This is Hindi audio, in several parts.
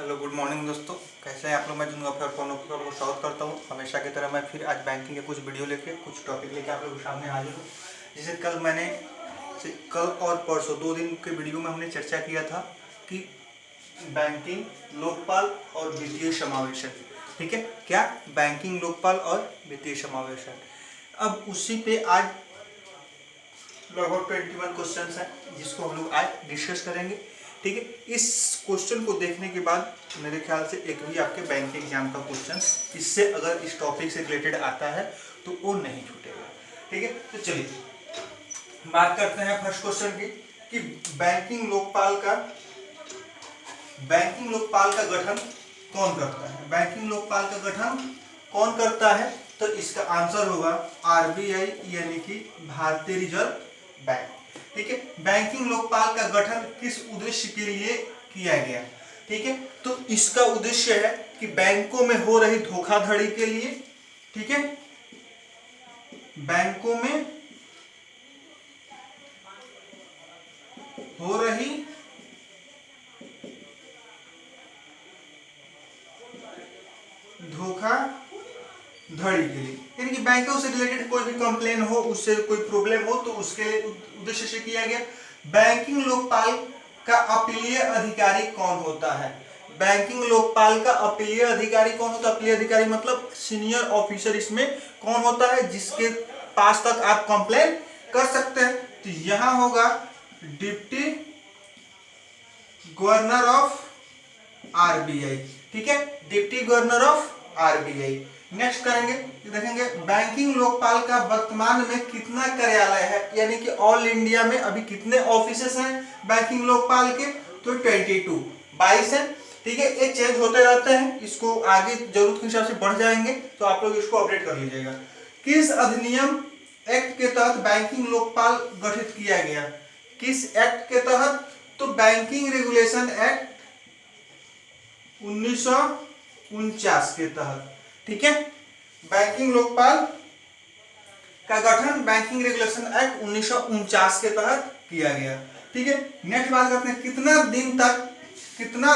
हेलो गुड मॉर्निंग दोस्तों, कैसे हैं आप लोग। मैं जुनगा फिर फोन को स्वागत करता हूं। हमेशा की तरह मैं फिर आज बैंकिंग के कुछ वीडियो लेके कुछ टॉपिक लेके आप लोगों के सामने हाजिर हूं। जैसे कल और परसों 2 दिन के वीडियो में हमने चर्चा किया था कि बैंकिंग, लोकपाल और वित्तीय समावेशन। ठीक है, क्या बैंकिंग, लोकपाल और वित्तीय समावेशन। अब उसी पे आज लगभग 21 क्वेश्चन हैं जिसको हम लोग आज डिस्कस करेंगे। ठीक है, इस क्वेश्चन को देखने के बाद मेरे ख्याल से एक भी आपके बैंक के एग्जाम का क्वेश्चन इससे अगर इस टॉपिक से रिलेटेड आता है तो वो नहीं छूटेगा। ठीक है, तो चलिए बात करते हैं फर्स्ट क्वेश्चन की कि बैंकिंग लोकपाल का गठन कौन करता है। बैंकिंग लोकपाल का गठन कौन करता है, तो इसका आंसर होगा आरबीआई यानी कि भारतीय रिजर्व बैंक। ठीक है, बैंकिंग लोकपाल का गठन किस उद्देश्य के लिए किया गया। ठीक है, तो इसका उद्देश्य है कि बैंकों में हो रही धोखाधड़ी के लिए, ठीक है, बैंकों में हो रही धोखाधड़ी के लिए, यानी कि बैंकों से रिलेटेड कोई भी कंप्लेन हो, उससे कोई प्रॉब्लम हो तो उसके उद्देश्य से किया गया। बैंकिंग लोकपाल का अपीलीय अधिकारी कौन होता है। बैंकिंग लोकपाल का अपीलीय अधिकारी कौन होता है। अपीलीय अधिकारी मतलब सीनियर ऑफिसर इसमें कौन होता है, जिसके पास तक आप कंप्लेन कर सकते हैं। तो यहां होगा डिप्टी गवर्नर ऑफ आरबीआई। ठीक है, deputy governor of RBI. Next करेंगे, देखेंगे बैंकिंग लोकपाल का वर्तमान में कितना कार्यालय है, यानी कि ऑल इंडिया में अभी कितने ऑफिसेस हैं बैंकिंग लोकपाल के, तो 22 है। ठीक है, ये चेंज होते रहते हैं, इसको आगे जरूरत के हिसाब से बढ़ जाएंगे तो आप लोग इसको अपडेट कर लीजिएगा। किस अधिनियम एक्ट के तहत बैंकिंग लोकपाल गठित किया गया। किस एक्ट के तहत, तो बैंकिंग रेगुलेशन एक्ट 1949 के तहत। ठीक है, बैंकिंग लोकपाल का गठन बैंकिंग रेगुलेशन एक्ट 1949 के तहत किया गया। ठीक है, नेक्स्ट बात करते हैं कितना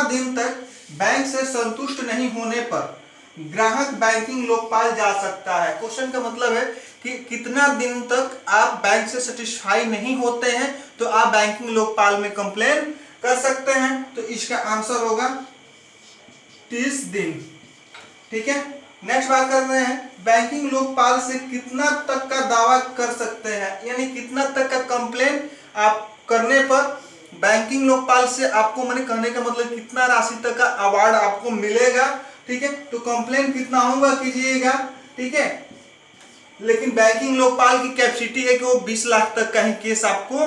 दिन तक बैंक से संतुष्ट नहीं होने पर ग्राहक बैंकिंग लोकपाल जा सकता है। क्वेश्चन का मतलब है कि कितना दिन तक आप बैंक से सेटिस्फाई नहीं होते हैं तो आप बैंकिंग लोकपाल में कंप्लेन कर सकते हैं। तो इसका आंसर होगा 30 दिन। ठीक है, नेक्स्ट बात कर रहे हैं बैंकिंग लोकपाल से कितना तक का दावा कर सकते हैं, यानी कितना तक का कंप्लेन आप करने पर बैंकिंग लोकपाल से आपको, मैंने कहने का मतलब कितना राशि तक का अवार्ड आपको मिलेगा। ठीक है, तो कंप्लेन कितना होगा कीजिएगा। ठीक है, लेकिन बैंकिंग लोकपाल की कैपेसिटी है कि वो 20 लाख तक का ही केस आपको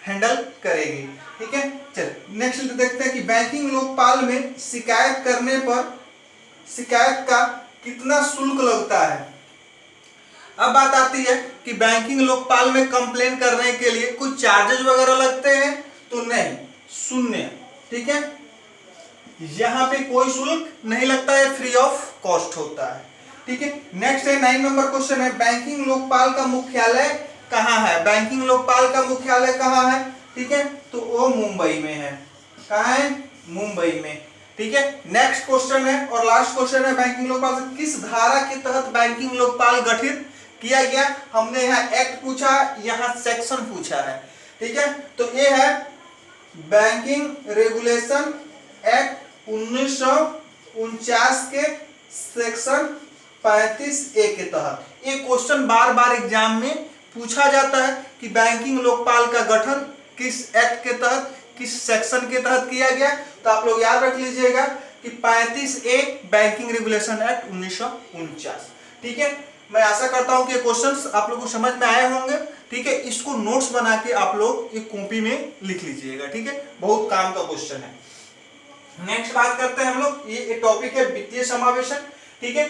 हैंडल करेगी। ठीक है, चलिए नेक्स्ट देखते हैं कि बैंकिंग लोकपाल में शिकायत करने पर शिकायत का कितना शुल्क लगता है। अब बात आती है कि बैंकिंग लोकपाल में कंप्लेन करने के लिए कुछ चार्जेस वगैरह लगते हैं, तो नहीं, शून्य। ठीक है, यहां पे कोई शुल्क नहीं लगता है, फ्री ऑफ कॉस्ट होता है। ठीक है, नेक्स्ट है 9 नंबर क्वेश्चन है बैंकिंग लोकपाल का मुख्यालय कहां है। बैंकिंग लोकपाल का मुख्यालय कहां है। ठीक है, तो वो मुंबई में है। कहां है, मुंबई में। ठीक है, नेक्स्ट क्वेश्चन है और लास्ट क्वेश्चन है बैंकिंग लोकपाल से किस धारा के तहत बैंकिंग लोकपाल गठित किया गया। हमने यहाँ एक्ट पूछा, यहाँ सेक्शन पूछा है। ठीक है, तो ये है बैंकिंग रेगुलेशन एक्ट 1949 के सेक्शन 35A के तहत। ये क्वेश्चन बार बार एग्जाम में पूछा जाता है कि बैंकिंग लोकपाल का गठन किस एक्ट के तहत, किस सेक्शन के तहत किया गया। तो आप लोग याद रख लीजिएगा कि 35A बैंकिंग रेगुलेशन एक्ट 1949। ठीक है, मैं आशा करता हूं कि क्वेश्चंस आप लोगों को समझ में आए होंगे। ठीक है, इसको नोट्स बना के आप लोग एक कॉपी में लिख लीजिएगा। ठीक है, बहुत काम का क्वेश्चन है। नेक्स्ट बात करते हैं हम लोग, ये टॉपिक है वित्तीय समावेशन। ठीक है,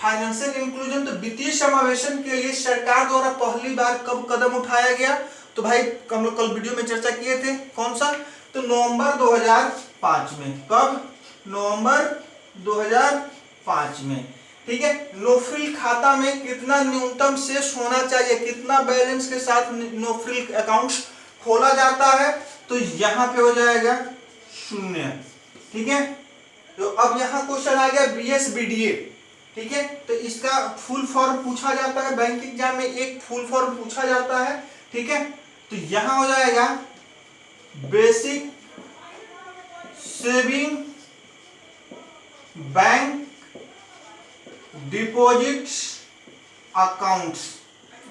फाइनेंशियल इंक्लूजन। तो वित्तीय समावेशन के लिए सरकार द्वारा पहली बार कब कदम उठाया गया, तो भाई हम लोग कल वीडियो में चर्चा किए थे, कौन सा, तो नवंबर 2005 में। कब, नवंबर 2005 में। ठीक है, नोफ्रिल खाता में कितना न्यूनतम शेष होना चाहिए, कितना बैलेंस के साथ नोफ्रिल अकाउंट्स खोला जाता है, तो यहां पे हो जाएगा 0। ठीक है, तो अब यहाँ क्वेश्चन आ गया BSBDA, ठीक है। तो इसका फुल फॉर्म पूछा जाता है बैंक एग्जाम में, एक फुल फॉर्म पूछा जाता है, ठीक है। तो यहाँ हो जाएगा basic saving bank deposits accounts,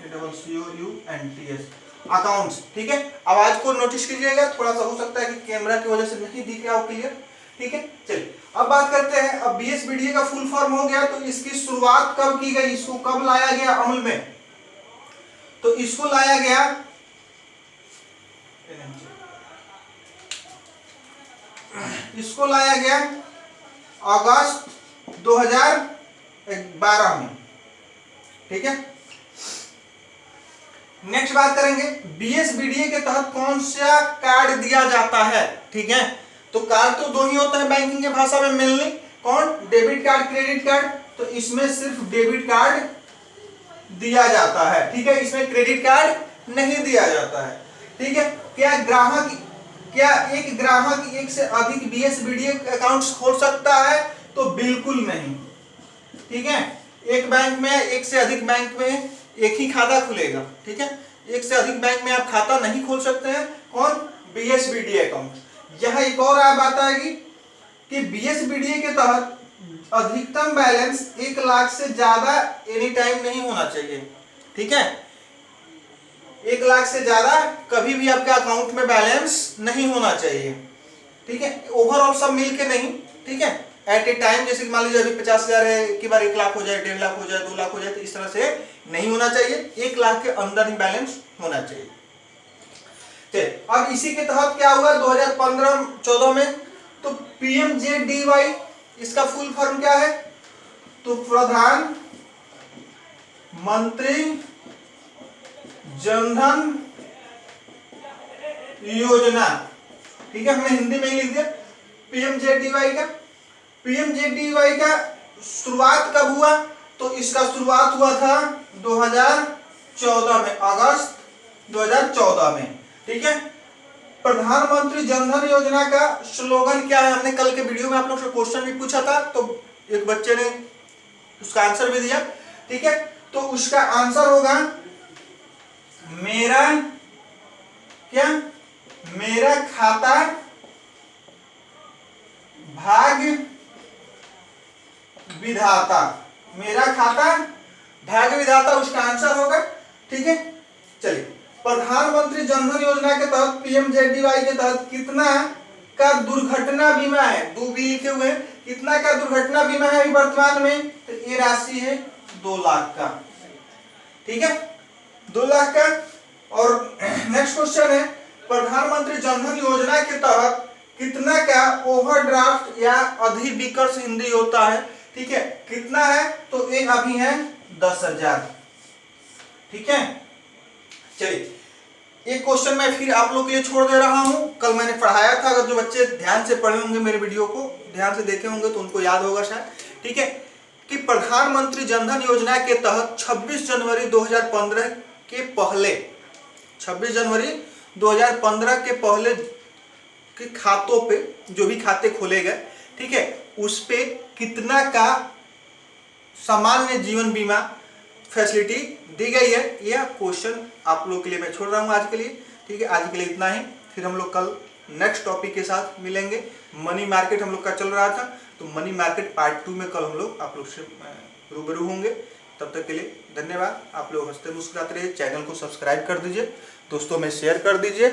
COUNTS accounts, ठीक है। आवाज को नोटिस कीजिएगा, थोड़ा सा हो सकता है कि कैमरा की वजह से नहीं दिख रहा हो क्लियर, ठीक है। चलिए अब बात करते हैं, अब BSBDA का फुल फॉर्म हो गया, तो इसकी शुरुआत कब की गई, इसको कब लाया गया अमल में, तो इसको लाया गया अगस्त 2012 में, ठीक है। नेक्स्ट बात करेंगे BSBDA के तहत कौन सा कार्ड दिया जाता है, ठीक है। तो कार्ड तो दो ही होता है बैंकिंग के भाषा में मेनली, कौन, डेबिट कार्ड, क्रेडिट कार्ड। तो इसमें सिर्फ डेबिट कार्ड दिया जाता है, ठीक है, इसमें क्रेडिट कार्ड नहीं दिया जाता है, ठीक है। क्या एक ग्राहक एक से अधिक BSBDA अकाउंट्स खोल सकता है, तो बिल्कुल नहीं, ठीक है। एक बैंक में, एक से अधिक बैंक में एक ही खाता खुलेगा, ठीक है। एक से अधिक बैंक में आप खाता नहीं खोल सकते हैं, कौन, BSBDA अकाउंट। यह एक और बात आएगी कि BSBDA के तहत अधिकतम बैलेंस 1 लाख से ज्यादा एनी टाइम नहीं होना चाहिए, ठीक है। 1 लाख से ज्यादा कभी भी आपके अकाउंट में बैलेंस नहीं होना चाहिए, ठीक है। ओवरऑल सब मिलके नहीं, ठीक है, एट ए टाइम, जैसे मान लीजिए अभी 50,000 है, एक बार 1 लाख हो जाए, 1.5 लाख हो जाए, 2 लाख हो जाए, तो इस तरह से नहीं होना चाहिए, 1 लाख के अंदर ही बैलेंस होना चाहिए। अब इसी के तहत क्या हुआ 2015-14 में, तो PMJDY, इसका फुल फॉर्म क्या है, तो प्रधान मंत्री जनधन योजना, ठीक है, हमने हिंदी में ही लिख दिया PMJDY का। PMJDY का शुरुआत कब हुआ, तो इसका शुरुआत हुआ था 2014 में, अगस्त 2014 में, ठीक है। प्रधानमंत्री जनधन योजना का स्लोगन क्या है, हमने कल के वीडियो में आप लोग से क्वेश्चन भी पूछा था, तो एक बच्चे ने उसका आंसर भी दिया, ठीक है। तो उसका आंसर होगा मेरा खाता भाग्य विधाता, मेरा खाता भाग्य विधाता उसका आंसर होगा, ठीक है। चलिए, प्रधानमंत्री जनधन योजना के तहत PMJDY के तहत कितना का दुर्घटना बीमा है, 2 भी लिखे हुए हैं, कितना का दुर्घटना बीमा है वर्तमान में, तो ये राशि है 2 लाख का, ठीक है, 2 लाख का। और नेक्स्ट क्वेश्चन है, प्रधानमंत्री जनधन योजना के तहत कितना का ओवरड्राफ्ट या अधिविकर्ष हिंदी होता है, ठीक है, कितना है, तो ये अभी है 10,000, ठीक है। चलिए, एक क्वेश्चन मैं फिर आप लोग के लिए छोड़ दे रहा हूं, कल मैंने पढ़ाया था, अगर जो बच्चे ध्यान से पढ़े होंगे, मेरे वीडियो को ध्यान से देखे होंगे, तो उनको याद होगा शायद, ठीक है, कि प्रधानमंत्री जनधन योजना के तहत 26 जनवरी 2015 के पहले, 26 जनवरी 2015 के पहले के खातों पे, जो भी खाते खोले गए, ठीक है, उस पे कितना का सामान्य जीवन बीमा फैसिलिटी दी गई है, यह क्वेश्चन आप लोग के लिए मैं छोड़ रहा हूं आज के लिए, ठीक है। आज के लिए इतना ही, फिर हम लोग कल नेक्स्ट टॉपिक के साथ मिलेंगे। मनी मार्केट हम लोग का चल रहा था, तो मनी मार्केट पार्ट 2 में कल हम लोग आप लोग से रूबरू होंगे। तब तक के लिए धन्यवाद। आप लोग हंसते मुस्कुराते रहिए, चैनल को सब्सक्राइब कर दीजिए, दोस्तों में शेयर कर दीजिए।